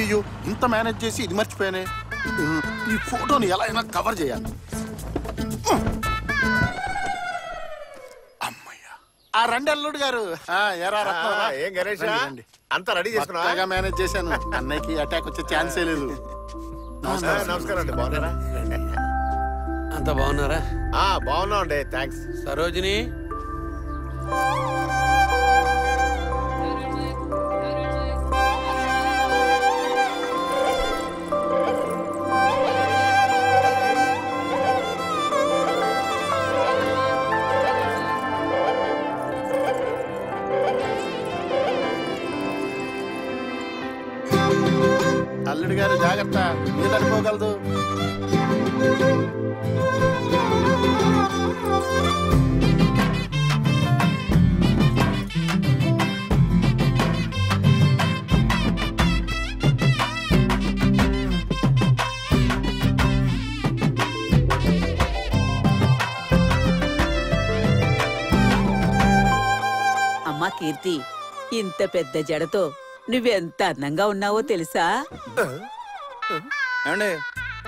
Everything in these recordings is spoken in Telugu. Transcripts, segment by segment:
అయ్యో ఇంత మేనేజ్ చేసి ఇది మర్చిపోయానే. ఈ ఫోటోని ఎలా అయినా కవర్ చేయాలి. అమ్మయ్యా. ఆ రండి అల్లుడు గారు. ఏం గణేష్ అంతా రెడీ చేసుకున్నా? మేనేజ్ చేశాను. అన్నయ్యకి అటాక్ వచ్చే ఛాన్సే లేదు. నమస్కారం అండి. బాగున్నారా? అంత బాగున్నారా? బాగున్నాం అండి. థ్యాంక్స్. సరోజిని అల్లుడు గారు జాగ్రత్త, మీద అనుకోగలదు. అమ్మా కీర్తి, ఇంత పెద్ద జడతో నువ్వెంత అందంగా ఉన్నావో తెలుసా? ఏమండి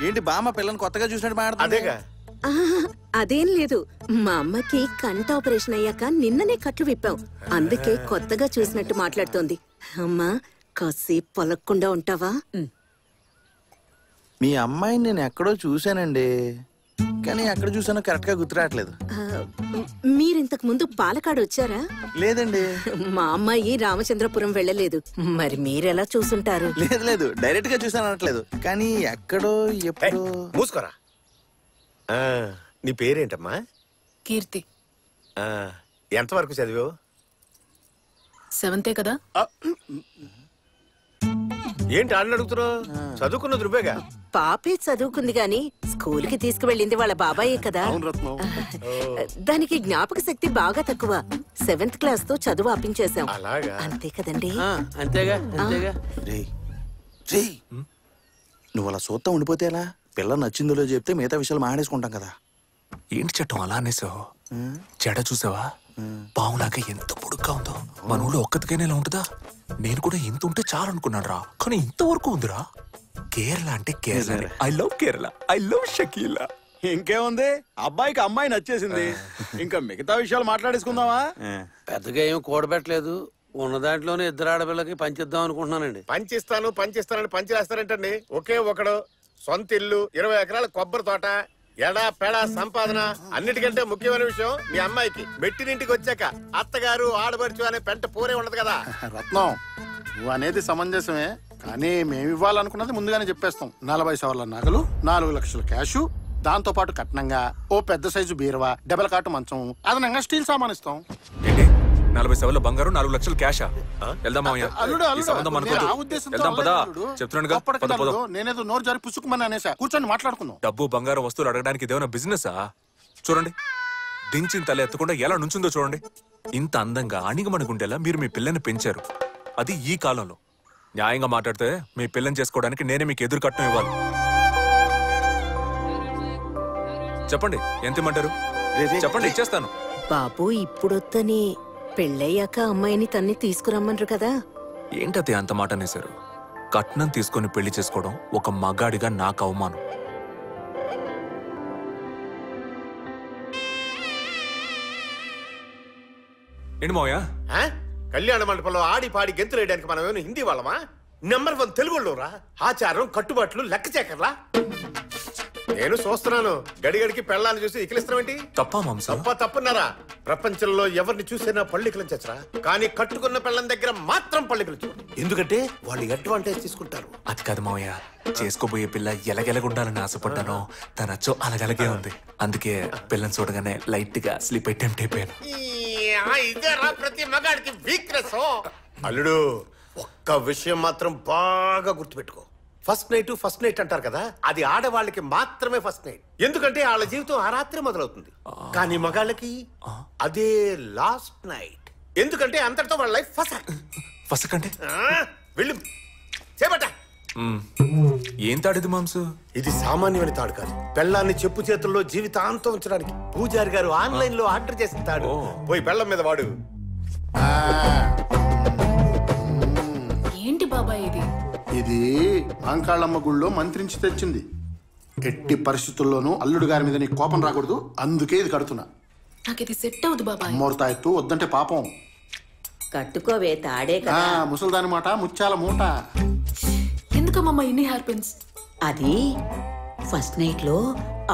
ఏంటి బామ్మ పిల్లని కొత్తగా చూసినట్టు మాట్లాడుతుంది? అదేం లేదు, మా అమ్మకి కంట ఆపరేషన్ అయ్యాక నిన్ననే కట్లు విప్పాం, అందుకే కొత్తగా చూసినట్టు మాట్లాడుతోంది. అమ్మా కాసేపు పొలక్కుండా ఉంటావా? మీ అమ్మాయిని నేను ఎక్కడో చూశానండి, కానీ ఎక్కడ చూసానో కరెక్ట్ గా గుర్తురావట్లేదు. మీరింతకు ముందు పాలకాడు వచ్చారా? లేదండి. మా అమ్మాయి రామచంద్రపురం వెళ్ళలేదు, మరి మీరెలా చూసుంటారు? లేదు లేదు, డైరెక్ట్ గా చూసాను అనట్లేదు, కానీ ఎక్కడో ఎప్పుడు. మూసుకోరా. నీ పేరేంటమ్మా? కీర్తి. ఎంతవరకు చదివావు? 7th కదా. ఏంటి ఆడిని అడుగుతున్నావు? చదువుకున్నది నువ్వేగా. పాపే చదువుకుంది గాని స్కూల్ కి తీసుకువెళ్ళింది వాళ్ళ బాబాయే కదా. దానికి జ్ఞాపక శక్తి బాగా తక్కువ, 7th క్లాస్ తో చదువు ఆపించేశాం. అంతే కదండి? అంతేగా అంతేగా. నువ్వు అలా సూత్తా ఉండిపోతే ఎలా? పిల్ల నచ్చిందో చెప్తే మిగతా విషయాలు మాట్లాడేసుకుంటాం కదా. ఏంటి చట్టం అలా అనేసావు? జడ చూసావా? పావులాగా ఎంత పొడుగ్గా ఉందో. మన ఊళ్ళో ఒక్కదికైనా ఇలా ఉంటుందా? నేను కూడా ఇంత ఉంటే చాలు అనుకున్నాను రా, కానీ ఇంతవరకు ఉందిరా. కేరళ అంటే Kerala. I love Kerala, I love Shakeela. ఇంకేముంది, అబ్బాయికి అమ్మాయి నచ్చేసింది, ఇంకా మిగతా విషయాలు మాట్లాడేసుకుందామా? పెద్దగా ఏం కూడబెట్టలేదు, ఉన్న దాంట్లోనే ఇద్దరు ఆడపిల్లకి పంచిద్దాం అనుకుంటున్నానండి. పంచిస్తానని పంచిలేస్తారంటండి. ఒకే ఒకడు, సొంత ఇల్లు, 20 ఎకరాల కొబ్బరి తోట, ఎడా పెడా సంపాదన. అన్నిటికంటే ముఖ్యమైన విషయం మీ అమ్మాయికి మెట్టినింటికి వచ్చాక అత్తగారు ఆడబడుచు అనే పెంట పూరే ఉండదు కదా. రత్నం, నువ్వు అనేది సమంజసమే, కానీ మేము ఇవ్వాలనుకున్నది ముందుగానే చెప్పేస్తాం. 40 సవర్ల నగలు, 4 లక్షల క్యాషు, దాంతో పాటు కట్నంగా ఓ పెద్ద సైజు బీరువా, డబల్ కాటు మంచం, అదనంగా స్టీల్ సామాన్ ఇస్తాం. 40 సవర్ల బంగారం, 4 లక్షలు క్యాషా? వెళ్దాం నేనేదో నోరు జారి పుసుకుమని అనేసా. కూర్చొని మాట్లాడుకుందాం. డబ్బు బంగారం వస్తువులు అడగడానికి ఇదేమైనా బిజినెసా? చూడండి, దించిన తల ఎత్తకుండా ఎలా నుంచుందో చూడండి. ఇంత అందంగా అణిగమణిగుండేలా మీరు మీ పిల్లని పెంచారు, అది ఈ కాలంలో. న్యాయంగా మాట్లాడితే మీ పిల్లని చేసుకోవడానికి నేనే మీకు ఎదురు కట్నం ఇవ్వాలి. చెప్పండి, ఎంత ఇమ్మంటారు? చెప్పండి, ఇచ్చేస్తాను. బాబు ఇప్పుడొద్దని, పెళ్ళయ్యాక అమ్మాయిని తన్ని తీసుకురమ్మన్రు కదా. ఏంటది అంత మాట అనేశారు? కట్నం తీసుకొని పెళ్లి చేసుకోవడం ఒక మగాడిగా నాకు అవమానం. ఏంటి మావయ్య? కళ్యాణ మండపంలో ఆడి పాడి గెంతులు వేయడానికి మనం ఏమైనా హిందీ వాళ్ళమా? నెంబర్ 1 తెలుగులోరా. ఆచారం కట్టుబాట్లు లెక్క చేకర్లా. నేను చూస్తున్నాను, గడిగడికి పెళ్ళాన్ని చూసి ఇకిలిస్తాం ఏంటి? తప్ప మాంసం. తప్పున్నారా? ప్రపంచంలో ఎవరిని చూసినా పళ్ళికిలించరా, కానీ కట్టుకున్న పెళ్ళం దగ్గర మాత్రం పళ్ళికిలించు. ఎందుకంటే వాళ్ళు అడ్వాంటేజ్ తీసుకుంటారు. అది కాదు మావయ్య, చేసుకోబోయే పిల్ల ఎలగెలగుండాలని ఆశపడ్డాను, తనచ్చో అలాగలగే ఉంది. అందుకే పిల్లని చూడగానే లైట్ గా స్లీప్ అటెంప్ట్ అయిపోయాను. ఇదేరా ప్రతి మగాడికి వీక్నెస్. అల్లుడు, ఒక్క విషయం మాత్రం బాగా గుర్తుపెట్టుకో. ఫస్ట్ నైట్ అంటారు కదా, అది ఆడవాళ్ళకి మాత్రమే ఫస్ట్ నైట్. ఎందుకంటే వాళ్ళ జీవితం ఆ రాత్రి మొదలవుతుంది. కానీ మగాళ్ళకి అదే లాస్ట్ నైట్. ఎందుకంటే అంతటితో వాళ్ళ లైఫ్ ఫస్ట్ అంటే వెళ్ళు చేపట్ట. ఏం తాడిది మాంసు? ఇది సామాన్యమైన తాడు కాదు, పెళ్ళాన్ని చెప్పు చేతుల్లో జీవితాంతం ఉంచడానికి పూజారి గారు ఆన్లైన్ లో ఆర్డర్ చేసిన తాడు. పోయి పెళ్ళం మీద వాడు. ఏంటి బాబాయ్ ఇది? ఇది మాంకాళమ్మ గుళ్ళో మంత్రించి తెచ్చింది. ఎట్టి పరిస్థితుల్లోనూ అల్లుడు గారి మీద నీకు కోపం రాకూడదు, అందుకే ఇది కడుతున్నా. నాకు ఇది సెట్ అవుదు బాబాయ్. అమ్మోరుతాయత్తు వద్దంటే పాపం. కట్టుకోవే తాడే కదా. ముసల్దాని మాట ముత్యాల మూట. ఎందుకమ్మా ఇన్ని హెయిర్ పిన్స్? అది ఫస్ట్ నైట్ లో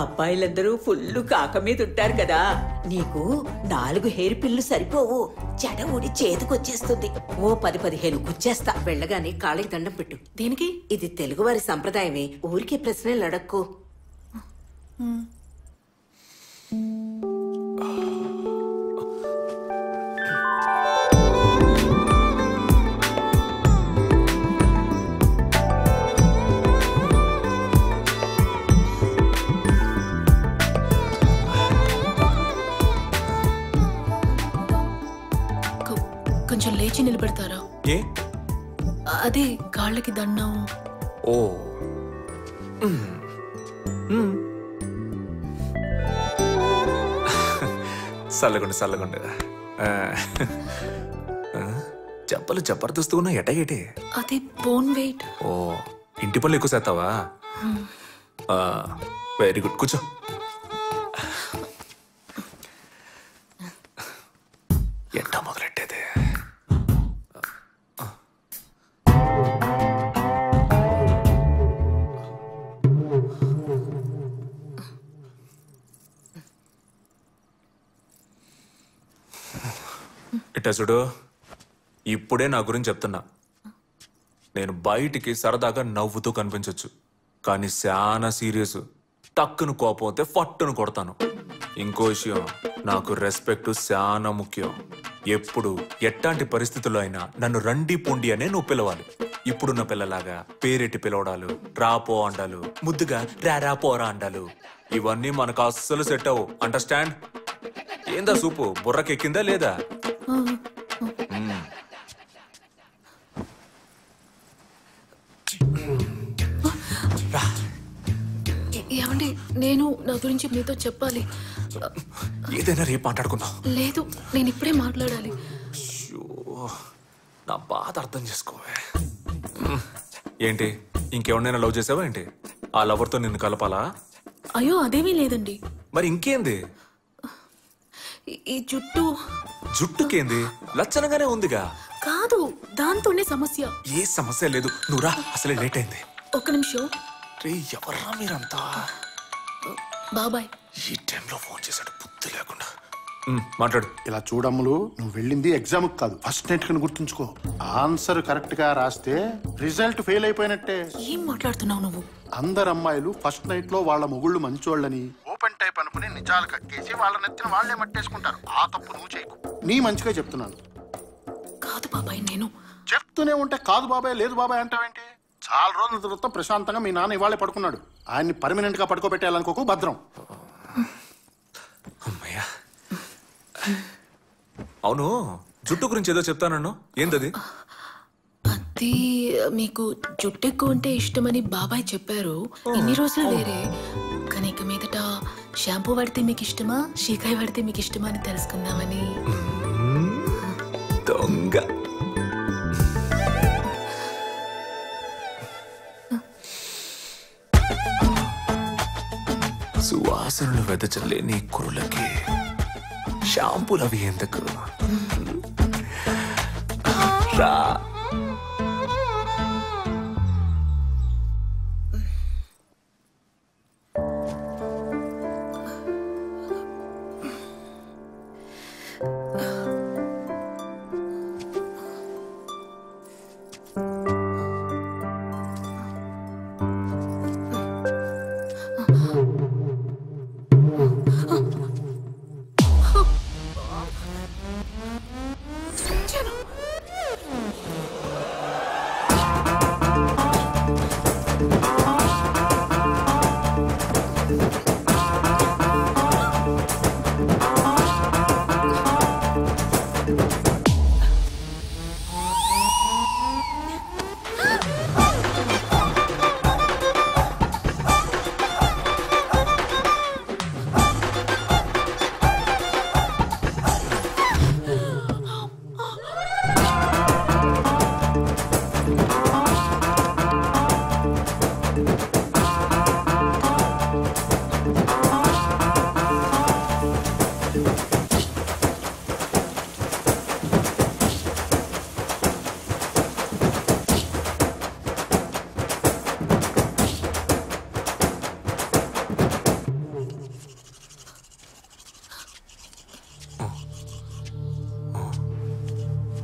అబ్బాయిలందరూ ఫుల్ కాక మీద ఉంటారు కదా, నీకు 4 హెయిర్ పిల్లు సరిపోవు. జడ ఊడి చేతికొచ్చేస్తుంది. ఓ 10-15 గుచ్చేస్తా. వెళ్ళగానే కాళ్ళకి దండం పెట్టు. దేనికి? ఇది తెలుగువారి సంప్రదాయమే, ఊరికే ప్రశ్నలు అడక్కు. కొంచెం లేచి నిలబెడతారా? ఏ అదే కాళ్ళకి దండం. ఓ చల్లగుండు చల్లగుండు. చెప్పలు జబర్దస్తు ఉన్నా ఎటగేటే. అది బోన్ వెయిట్. ఓ ఇంటి పనులు ఎక్కువ చేస్తావా? వెరీ గుడ్, కూర్చో. ఎట్టా మొదలెట్టేది? ఇట్టా చూడు, ఇప్పుడే నా గురించి చెప్తున్నా. నేను బయటికి సరదాగా నవ్వుతూ కనిపించొచ్చు, కానీ చాలా సీరియస్. టక్కును కోపం అయితే ఫట్టును కొడతాను. ఇంకో విషయం, నాకు రెస్పెక్ట్ చాలా ముఖ్యం. ఎప్పుడు ఎట్లాంటి పరిస్థితుల్లో అయినా నన్ను రండి పొండి అనే నువ్వు పిలవాలి. ఇప్పుడున్న పిల్లలాగా పేరెట్టి పిలవడాలు, రాపో అండాలు, ముద్దుగా రారా పోరా అండాలు, ఇవన్నీ మనకు అస్సలు సెట్ అవ్వు. అండర్స్టాండ్? ఏందా సూపు బుర్రకెక్కిందా లేదా? ఏమండి, నేను నా గురించి మీతో చెప్పాలి. ఏదైనా రేపు మాట్లాడుకుందాం. లేదు, నేను ఇప్పుడే మాట్లాడాలి. నా బాధ అర్థం చేసుకోవే. ఏంటి, ఇంకెవరినైనా లవ్ చేసావా ఏంటి? ఆ లవర్తో నిన్ను కలపాలా? అయ్యో అదేమీ లేదండి. మరి ఇంకేంది? ఈ జుట్టు. జుట్టుకేంది? లచ్చనగానే ఉందిగా. కాదు, దాంతోనే సమస్య. ఏ సమస్య లేదు, నువ్వురా, అసలే లేట్ అయింది. ఒక్క నిమిషం. రే ఎవర్రా మీరంతా? బాబాయ్ ఈ టైంలో ఫోన్ చేశాడు, బుద్ధి లేకుండా. మాట్లాడు. ఇలా చూడమ్ములు, నువ్వు వెళ్ళింది ఎగ్జామ్ కాదు, ఫస్ట్ నైట్ కని గుర్తుంచుకో. ఆన్సర్ కరెక్ట్ గా రాస్తే రిజల్ట్ ఫెయిల్ అయిపోయినట్టే. ఏం మాట్లాడుతున్నావు నువ్వు? అందరు అమ్మాయిలు ఫస్ట్ నైట్ లో వాళ్ళ మొగుళ్ళు మంచోళ్ళని ఓపెన్ టైప్ అనుకుని నిజాలు కక్కేసి వాళ్ళ నెత్తిన వాళ్లే మట్టేసుకుంటారు. ఆ తప్పు నువ్వు చేయకు. నీ మంచిగా చెప్తున్నాను. కాదు బాబాయ్, నేను చెప్తూనే ఉంటే కాదు బాబాయ్ లేదు బాబాయ్ అంటావేంటి? చాలా రోజుల తర్వాత ప్రశాంతంగా మీ నాన్న ఇవాళే పడుకున్నాడు. ఆయన్ని పర్మనెంట్ గా పడుకోబెట్టాలనుకోకు, భద్రం. అమ్మయ్యా. అవును, జుట్టు గురించి ఏదో చెప్తానన్ను, ఏంటది? అది మీకు జుట్టు ఎక్కువ ఉంటే ఇష్టమని బాబాయ్ చెప్పారు. ఇన్ని రోజులు వేరే, కానీ ఇక మీదట షాంపూ వాడితే మీకు ఇష్టమా, షీకాయ వాడితే మీకు ఇష్టమా అని తెలుసుకుందామని. దొంగ. సువాసనలు వెదచల్లే నీ కురులకి షాంపూలు అవి ఎందుకు? రా.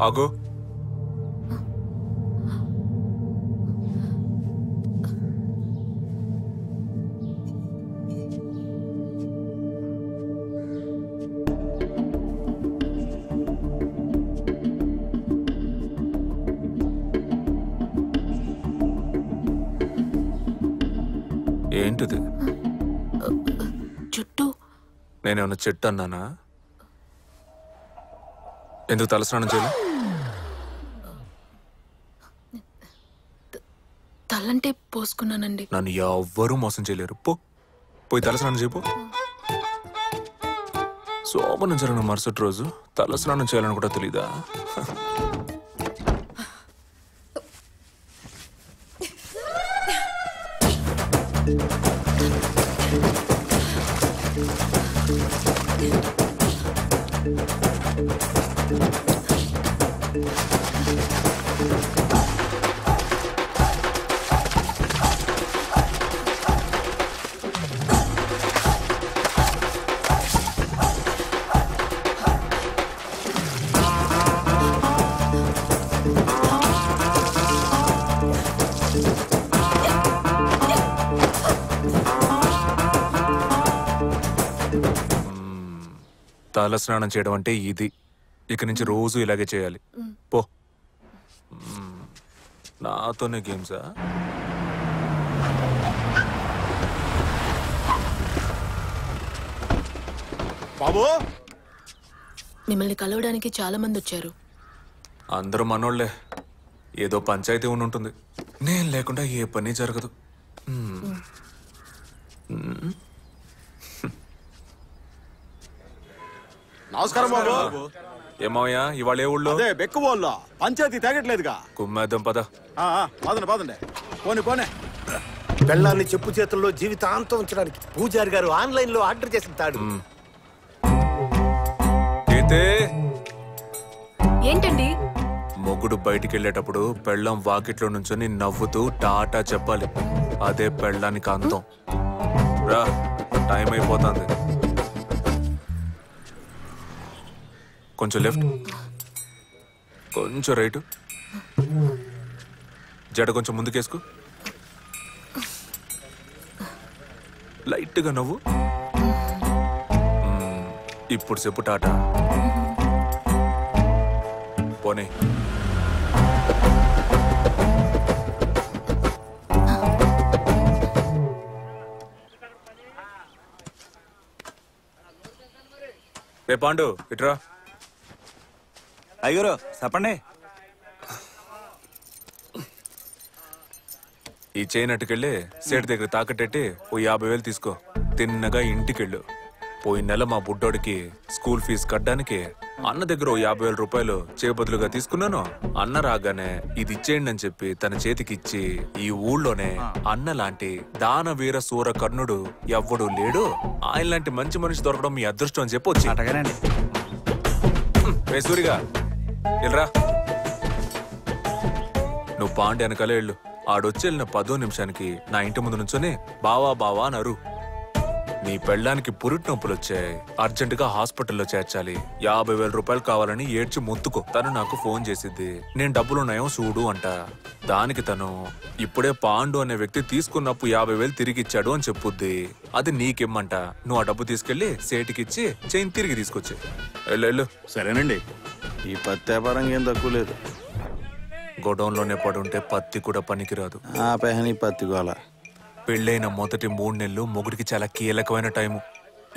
ఆగో. ఏంటిది? జుట్టు. నేనేమన్నా చెట్టు అన్నానా? ఎందుకు తలస్నానం చేయలే? తలంటే పోసుకున్నానండి. నన్ను ఎవ్వరూ మోసం చేయలేరు. పోయి తలస్నానం చేయపో. శోభనం జరిగిన మరుసటి రోజు తలస్నానం చేయాలని కూడా తెలీదా? తల స్నానం చేయడం అంటే ఇది. ఇక నుంచి రోజు ఇలాగే చేయాలి. పో. నాతోనే గేమ్సా? బాబు, మిమ్మల్ని కలవడానికి చాలా మంది వచ్చారు. అందరూ మనోళ్లే. ఏదో పంచాయతీ ఉంటుంది. నేను లేకుండా ఏ పని జరగదు. నమస్కారం బాబు. ఏమయ్యా ఇవాళ ఏ ఊళ్ళో? అదే బెక్కు వాళ్ళ పంచాయతీ తాగట్లేదుగా. కుమ్మేద్దాం పద. పదండి. పోనీ. పెళ్ళాన్ని చెప్పు చేతుల్లో జీవితాంతం ఉంచడానికి పూజారి గారు ఆన్లైన్ లో ఆర్డర్ చేసిన తాడు. ఏంటండి? మొగుడు బయటికి వెళ్ళేటప్పుడు పెళ్ళం వాకిట్లో నుంచొని నవ్వుతూ టాటా చెప్పాలి. అదే పెళ్ళానికి అంతం. రా, టైం అయిపోతుంది. కొంచెం లెఫ్ట్, కొంచెం రైట్, జడ కొంచెం ముందుకేసుకో, లైట్గా నవ్వు. ఇప్పుడు చెప్పు టాటా. పోనీ. రే పాండు, ఇట్రా. అయ్యూరు చెప్పండి. ఈ చైన్ అట్టుకెళ్ళి సేటు దగ్గర తాకట్టెట్టి ఓ 50,000 తీసుకో. తిన్నగా ఇంటికెళ్ళు. పోయిన నెల మా బుడ్డోడికి స్కూల్ ఫీజు కట్టడానికి అన్న దగ్గర ఓ 50,000 రూపాయలు చేబదులుగా తీసుకున్నాను. అన్న రాగానే ఇది ఇచ్చేయండి అని చెప్పి తన చేతికిచ్చి, ఈ ఊళ్ళోనే అన్న లాంటి దానవీర సూర కర్ణుడు ఎవ్వడూ లేడు, ఆయన లాంటి మంచి మనిషి దొరకడం మీ అదృష్టం అని చెప్పి వచ్చి. సూరిగా వెళ్ళరా. నువ్వు పాండి వెనకాలే వెళ్ళు. ఆడొచ్చి వెళ్ళిన 10 నిమిషానికి నా ఇంటి ముందు నుంచొని బావా బావా నరు. నీ పెళ్ళానికి పురిటి నొప్పులు వచ్చాయి, అర్జెంటుగా హాస్పిటల్లో చేర్చాలి, 50,000 రూపాయలు కావాలని ఏడ్చి మొత్తుకో. తను నాకు ఫోన్ చేసిద్ది, నేను డబ్బులున్నాయో చూడు అంట. దానికి తను ఇప్పుడే పాండు అనే వ్యక్తి తీసుకున్నప్పు 50,000 తిరిగి ఇచ్చాడు అని చెప్పుద్ది. అది నీకిమ్మంట. నువ్వు ఆ డబ్బు తీసుకెళ్లి సేటికిచ్చి చైన్ తిరిగి తీసుకొచ్చి వెళ్ళు. సరేనండి. ఈ పత్తి వ్యాపారం ఏం తక్కువ లేదు. గొడౌన్లోనే పడుంటే పత్తి కూడా పనికిరాదు. ఆ పెహని పత్తి గోల. పెళ్ళైన మొదటి 3 నెలలు మొగుడికి చాలా కీలకమైన టైము.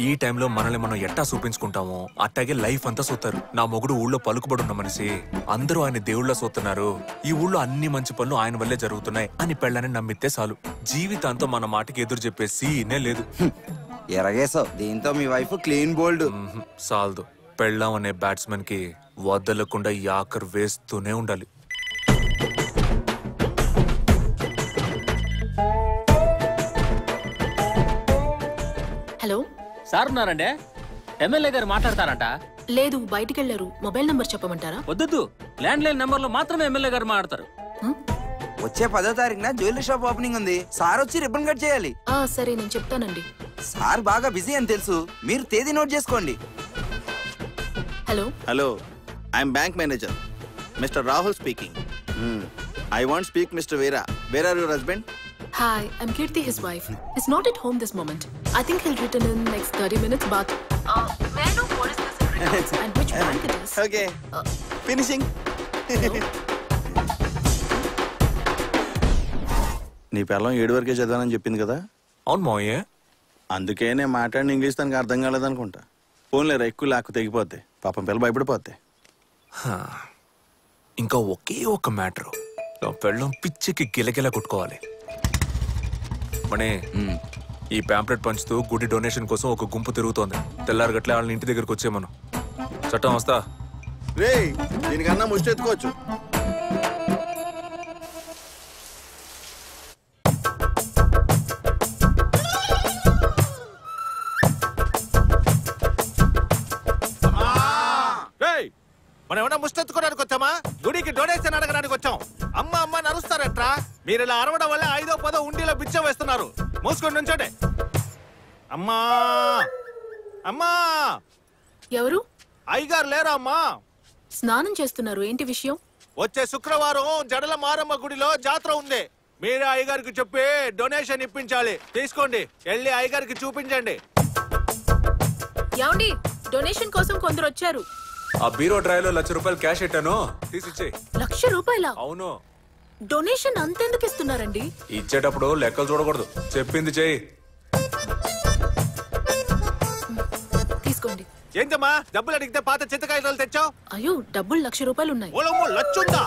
ఈ టైంలో మనల్ని మనం ఎట్టా చూపించుకుంటామో అట్టాగే లైఫ్ అంతా చూస్తారు. నా మొగుడు ఊళ్ళో పలుకుబడున్న మనిషి, అందరూ ఆయన దేవుళ్ళ చూస్తున్నారు, ఈ ఊళ్ళో అన్ని మంచి పనులు ఆయన వల్లే జరుగుతున్నాయి అని పెళ్ళని నమ్మితే చాలు. జీవితాంతం మన మాటకి ఎదురు చెప్పే సీనే లేదు. ఎరగేసావు. దీంతో మీ వైఫ్ క్లీన్ బోల్డ్. సాల్దు. పెళ్ళాం అనే బ్యాట్స్మెన్ కి వదలకుండా యాకర్ వేస్తూనే ఉండాలి. హలో సార్ ఉన్నారండి. ఎమ్మెల్యే గారు మాట్లాడతారంట. లేదు, బయటికి వెళ్ళారు. మొబైల్ నంబర్ చెప్పమంటారా? వద్దు, ల్యాండ్ లైన్ నంబర్ లో మాత్రమే ఎమ్మెల్యే గారు మాట్లాడతారు. వచ్చే 10వ తారీఖున జ్యువెలరీ షాప్ ఓపెనింగ్ ఉంది. సార్ వచ్చి రిబ్బన్ కట్ చేయాలి. సరే, నేను చెప్తానండి. సార్ బాగా బిజీ అని తెలుసు, మీరు తేదీ నోట్ చేసుకోండి. Hello hello, I'm bank manager. Mister Rahul speaking. I want speak mister Veera. Where are your husband? Hi, I'm Kirti, his wife. He's not at home this moment. I think he'll return in next 30 minutes, but... may I know what is this in regards and which bank it is? Okay. Finishing. నీ పిల్లం 7 వరకే చదివానని చెప్పింది కదా? అవును మావయ్య. అందుకే నేను మాట్లాడిన ఇంగ్లీష్ తనకు అర్థం కాలేదనుకుంటా. ఫోన్లేరా ఎక్కువ లాక్కు తెగిపోద్ది. పాపం పిల్ల భయపడిపోద్ది. ఇంకా ఒకే ఒక మ్యాటర్. నా పెళ్ళం పిచ్చికి గిలగిల కొట్టుకోవాలి. మనే ఈ ప్యాంప్లెట్ పంచుతూ గుడి డొనేషన్ కోసం ఒక గుంపు తిరుగుతోంది. తెల్లారగట్లే వాళ్ళని ఇంటి దగ్గరకు వచ్చేమను. చట్టం వస్తా. రే దీనికన్నా ముష్టి ఎత్తుకోవచ్చు. మనం ఏమన్నా ముష్టెత్తుకోవడానికి వచ్చామా? గుడికి డొనేషన్ అడగడానికి వచ్చాం. అమ్మ అమ్మ నరుస్తారట్రా. మీరు ఇలా అరవడం వల్ల 5వ 10వ ఉండిలో బిచ్చం వేస్తున్నారు. మూసుకొని నుంచోండి. అమ్మా అమ్మా. ఎవరు? అయ్యగారు లేరా అమ్మా? స్నానం చేస్తున్నారు. ఏంటి విషయం? వచ్చే శుక్రవారం జడల మారమ్మ గుడిలో జాతర ఉంది. మీరే అయ్యగారికి చెప్పి డొనేషన్ ఇప్పించాలి. తీసుకోండి, వెళ్ళి అయ్యగారికి చూపించండి. ఏమండి, డొనేషన్ కోసం కొందరు వచ్చారు. ఆ బీరో డ్రైవ్ లో ₹1,00,000 క్యాష్ పెట్టాను, తీసిచ్చేయి. ₹1,00,000? అవును. డొనేషన్ అంతెందుకు ఇస్తున్నారండి? ఇచ్చేటప్పుడు లెక్కలు చూడకూడదు, చెప్పింది చెయ్యి. తీసుకోండి. ఏంటమ్మా డబ్బులు అడిగితే పాత చింతకాయలు తెచ్చావు? అయ్యో, డబ్బులు ₹1,00,000 ఉన్నాయి. ఓలమ్మో, లచ్చుందా?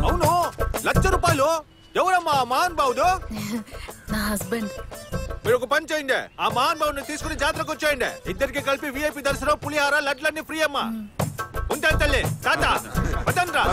అవును, ₹1,00,000. ఎవరమ్మా మహాన్ బావుడు? నా హస్బెండ్. మీరు ఒక పని చేయండి, ఆ మహాన్ బావుని తీసుకుని జాతరకు వచ్చేయండి. ఇద్దరికి కలిపి VIP దర్శనం, పులిహార, లడ్లన్నీ ఫ్రీ అమ్మా. ఉంటాను తల్లి. తాత వదనరా.